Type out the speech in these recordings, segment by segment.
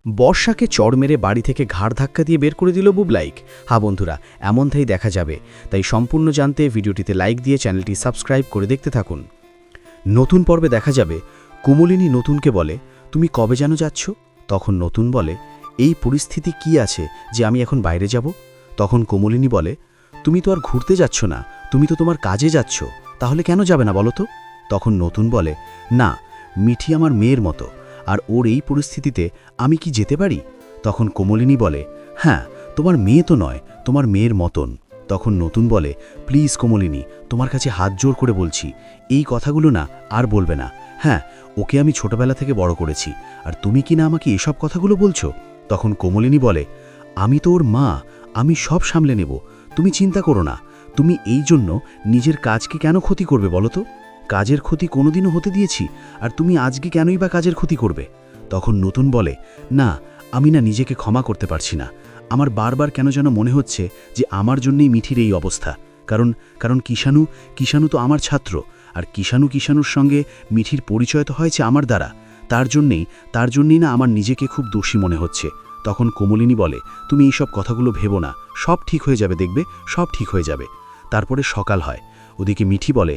বর্ষাকে চড় মেরে বাড়ি থেকে ঘাড় ধাক্কা দিয়ে বের করে দিল বুবলাইক। হ্যাঁ বন্ধুরা, এমনটাই দেখা যাবে, তাই সম্পূর্ণ জানতে ভিডিওটিতে লাইক দিয়ে চ্যানেলটি সাবস্ক্রাইব করে দেখতে থাকুন। নতুন পর্বে দেখা যাবে কুমলিনী নতুনকে বলে, তুমি কবে যেন যাচ্ছ? তখন নতুন বলে, এই পরিস্থিতি কি আছে যে আমি এখন বাইরে যাব? তখন কুমলিনী বলে, তুমি তো আর ঘুরতে যাচ্ছ না, তুমি তো তোমার কাজে যাচ্ছ, তাহলে কেন যাবে না বলো তো? তখন নতুন বলে, না, মিঠি আমার মেয়ের মতো, আর ওর এই পরিস্থিতিতে আমি কি যেতে পারি? তখন কোমলিনী বলে, হ্যাঁ, তোমার মেয়ে তো নয়, তোমার মেয়ের মতন। তখন নতুন বলে, প্লিজ কোমলিনী, তোমার কাছে হাত জোর করে বলছি, এই কথাগুলো না আর বলবে না। হ্যাঁ, ওকে আমি ছোটবেলা থেকে বড় করেছি, আর তুমি কি না আমাকে এসব কথাগুলো বলছো? তখন কোমলিনী বলে, আমি তো ওর মা, আমি সব সামলে নেব, তুমি চিন্তা করো না। তুমি এই জন্য নিজের কাজকে কেন ক্ষতি করবে বলো তো? কাজের ক্ষতি কোনোদিনও হতে দিয়েছি, আর তুমি আজকে কেনই বা কাজের ক্ষতি করবে? তখন নতুন বলে, না, আমি না নিজেকে ক্ষমা করতে পারছি না। আমার বারবার কেন যেন মনে হচ্ছে যে আমার জন্যই মিঠির এই অবস্থা। কারণ কিষাণু তো আমার ছাত্র, আর কিষাণুর সঙ্গে মিঠির পরিচয় তো হয়েছে আমার দ্বারা। তার জন্যেই না আমার নিজেকে খুব দোষী মনে হচ্ছে। তখন কোমলিনী বলে, তুমি এইসব কথাগুলো ভেবো না, সব ঠিক হয়ে যাবে, দেখবে সব ঠিক হয়ে যাবে। তারপরে সকাল হয়। ওদিকে মিঠি বলে,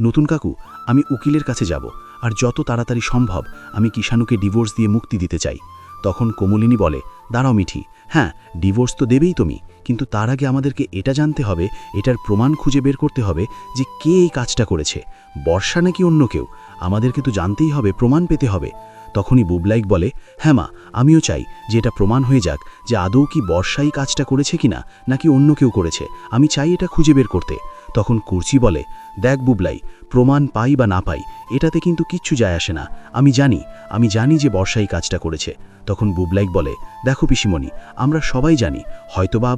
নতুন কাকু, আমি উকিলের কাছে যাব, আর যত তাড়াতাড়ি সম্ভব আমি কিষাণুকে ডিভোর্স দিয়ে মুক্তি দিতে চাই। তখন কোমলিনী বলে, দাঁড়াও মিঠি, হ্যাঁ, ডিভোর্স তো দেবেই তুমি, কিন্তু তার আগে আমাদেরকে এটা জানতে হবে, এটার প্রমাণ খুঁজে বের করতে হবে যে কে এই কাজটা করেছে, বর্ষা নাকি অন্য কেউ। আমাদেরকে তো জানতেই হবে, প্রমাণ পেতে হবে। তখনই বুবলাইক বলে, হ্যাঁ মা, আমিও চাই যে এটা প্রমাণ হয়ে যাক যে আদৌ কি বর্ষাই কাজটা করেছে কিনা, নাকি অন্য কেউ করেছে। আমি চাই এটা খুঁজে বের করতে। তখন কুর্চি বলে, দেখ বুবলাই, প্রমাণ পাই বা না পাই এটাতে কিন্তু কিচ্ছু যায় আসে না। আমি জানি যে বর্ষাই কাজটা করেছে। তখন বুবলাইক বলে, দেখো পিসিমণি, আমরা সবাই জানি, হয়তোবা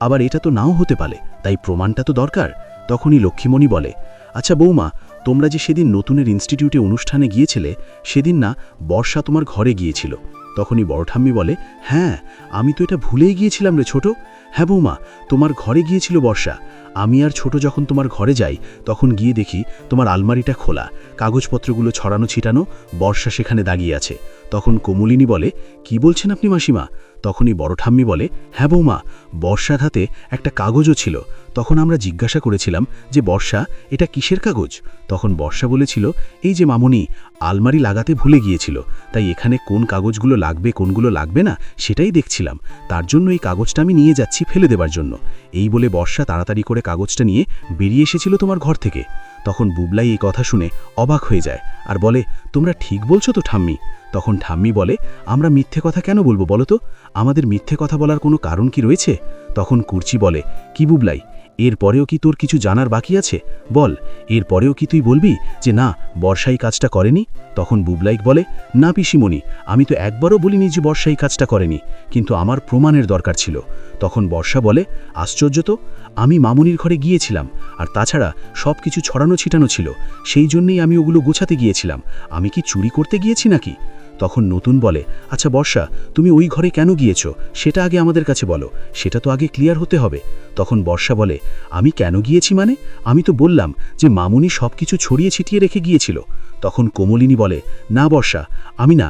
আবার এটা তো নাও হতে পারে, তাই প্রমাণটা তো দরকার। তখনই লক্ষ্মীমণি বলে, আচ্ছা বৌমা, তোমরা যে সেদিন নতুনের ইনস্টিটিউটে অনুষ্ঠানে গিয়েছিলে, সেদিন না বর্ষা তোমার ঘরে গিয়েছিল? তখনই বড় ঠাম্মি বলে, হ্যাঁ, আমি তো এটা ভুলেই গিয়েছিলাম রে ছোট। হ্যাঁ বৌমা, তোমার ঘরে গিয়েছিল বর্ষা। আমি আর ছোট যখন তোমার ঘরে যাই, তখন গিয়ে দেখি তোমার আলমারিটা খোলা, কাগজপত্রগুলো ছড়ানো ছিটানো, বর্ষা সেখানে দাঁড়িয়ে আছে। তখন কোমলিনী বলে, কি বলছেন আপনি মাসিমা? তখনই বড় ঠাম্মি বলে, হ্যাঁ বৌমা, বর্ষার হাতে একটা কাগজও ছিল। তখন আমরা জিজ্ঞাসা করেছিলাম যে, বর্ষা, এটা কিসের কাগজ? তখন বর্ষা বলেছিল, এই যে মামুনি, আলমারি লাগাতে ভুলে গিয়েছিল, তাই এখানে কোন কাগজগুলো লাগবে কোনগুলো লাগবে না সেটাই দেখছিলাম, তার জন্য এই কাগজটা আমি নিয়ে যাচ্ছি ফেলে দেবার জন্য। এই বলে বর্ষা তাড়াতাড়ি করে কাগজটা নিয়ে বেরিয়ে এসেছিল তোমার ঘর থেকে। তখন বুবলাই এই কথা শুনে অবাক হয়ে যায় আর বলে, তোমরা ঠিক বলছো তো ঠাম্মি? তখন ঠাম্মি বলে, আমরা মিথ্যে কথা কেন বলবো বলো তো? আমাদের মিথ্যে কথা বলার কোনো কারণ কি রয়েছে? তখন কুর্চি বলে, কি বুবলাই, এরপরেও কি তোর কিছু জানার বাকি আছে? বল, এরপরেও কি তুই বলবি যে না, বর্ষাই কাজটা করেনি? তখন বুবলাইক বলে, না পিসিমণি, আমি তো একবারও বলিনি যে বর্ষাই কাজটা করেনি, কিন্তু আমার প্রমাণের দরকার ছিল। তখন বর্ষা বলে, আশ্চর্য তো, আমি মামুনির ঘরে গিয়েছিলাম, আর তাছাড়া সব কিছু ছড়ানো ছিটানো ছিল, সেই জন্যই আমি ওগুলো গোছাতে গিয়েছিলাম। আমি কি চুরি করতে গিয়েছি নাকি? তখন নতুন বলে, আচ্ছা বর্ষা, তুমি ওই ঘরে কেন গিয়েছো সেটা আগে আমাদের কাছে বলো, সেটা তো আগে ক্লিয়ার হতে হবে। তখন বর্ষা বলে, আমি কেন গিয়েছি মানে? আমি তো বললাম যে মামুনি সব কিছু ছড়িয়ে ছিটিয়ে রেখে গিয়েছিল। তখন কোমলিনী বলে, না বর্ষা, আমি না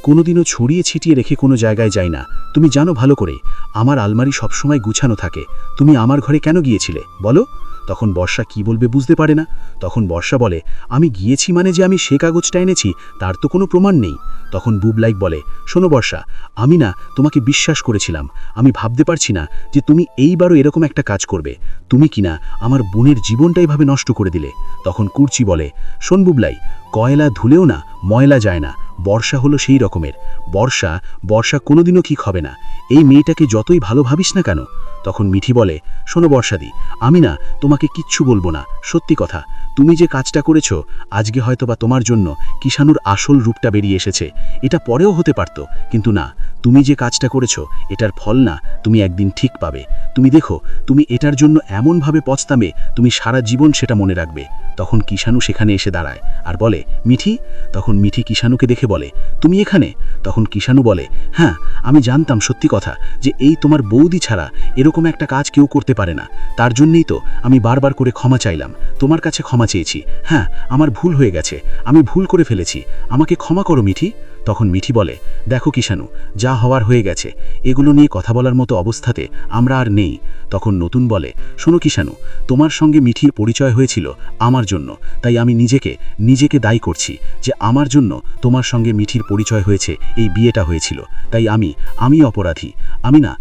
কোনোদিনও ছড়িয়ে ছিটিয়ে রেখে কোনো জায়গায় যাই না। তুমি জানো ভালো করে, আমার আলমারি সবসময় গুছানো থাকে। তুমি আমার ঘরে কেন গিয়েছিলে বলো? তখন বর্ষা কি বলবে বুঝতে পারে না। তখন বর্ষা বলে, আমি গিয়েছি মানে যে আমি সে কাগজটা এনেছি তার তো কোনো প্রমাণ নেই। তখন বুবলাইক বলে, শোনো বর্ষা, আমি না তোমাকে বিশ্বাস করেছিলাম, আমি ভাবতে পারছি না যে তুমি এইবারও এরকম একটা কাজ করবে। তুমি কিনা আমার বোনের জীবনটাই ভাবে নষ্ট করে দিলে। তখন কুর্চি বলে, শোন বুবলাই, কয়লা ধুলেও না ময়লা যায় না, বর্ষা হলো সেই রকমের। বর্ষা কোনোদিনও ঠিক হবে না, এই মেয়েটাকে যতই ভালো ভাবিস না কেন। তখন মিঠি বলে, শোনো বর্ষাদি, আমি না তোমাকে কিচ্ছু বলবো না, সত্যি কথা, তুমি যে কাজটা করেছো, আজকে হয়তোবা তোমার জন্য কিষাণুর আসল রূপটা বেরিয়ে এসেছে। এটা পরেও হতে পারত, কিন্তু না, তুমি যে কাজটা করেছো এটার ফল না তুমি একদিন ঠিক পাবে। তুমি দেখো, তুমি এটার জন্য এমনভাবে পস্তাবে, তুমি সারা জীবন সেটা মনে রাখবে। তখন কিষাণু সেখানে এসে দাঁড়ায় আর বলে, মিঠি? তখন মিঠি কিষাণুকে দেখে বলে, তুমি এখানে? তখন কিষাণু বলে, হ্যাঁ, আমি জানতাম সত্যি কথা যে এই তোমার বৌদি ছাড়া এরকম একটা কাজ কেউ করতে পারে না, তার জন্যই তো আমি বারবার করে ক্ষমা চাইলাম, তোমার কাছে ক্ষমা চেয়েছি। হ্যাঁ, আমার ভুল হয়ে গেছে, আমি ভুল করে ফেলেছি, আমাকে ক্ষমা করো মিঠি। তখন মিঠি বলে, দেখো কিষাণু, যা হওয়ার হয়ে গেছে, এগুলো নিয়ে কথা বলার মতো অবস্থাতে আমরা আর নেই। তখন নতুন বলে, শোনো কিষাণু, তোমার সঙ্গে মিঠির পরিচয় হয়েছিল আমার জন্য, তাই আমি নিজেকে দায়ী করছি যে আমার জন্য তোমার সঙ্গে মিঠির পরিচয় হয়েছে, এই বিয়েটা হয়েছিল, তাই আমি অপরাধী। আমি না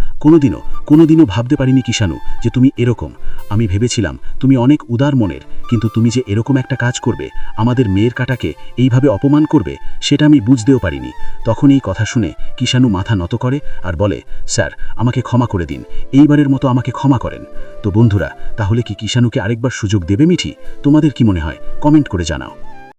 কোনোদিনও ভাবতে পারিনি কিষাণু যে তুমি এরকম। আমি ভেবেছিলাম তুমি অনেক উদার মনের, কিন্তু তুমি যে এরকম একটা কাজ করবে, আমাদের মেয়ের কাটাকে এইভাবে অপমান করবে, সেটা আমি বুঝতেও পারিনি। তখন এই কথা শুনে কিষাণু মাথা নত করে আর বলে, স্যার, আমাকে ক্ষমা করে দিন, এইবারের মতো আমাকে ক্ষমা করেন। তো বন্ধুরা, তাহলে কি কিষাণুকে আরেকবার সুযোগ দেবে মিঠি? তোমাদের কি মনে হয়? কমেন্ট করে জানাও।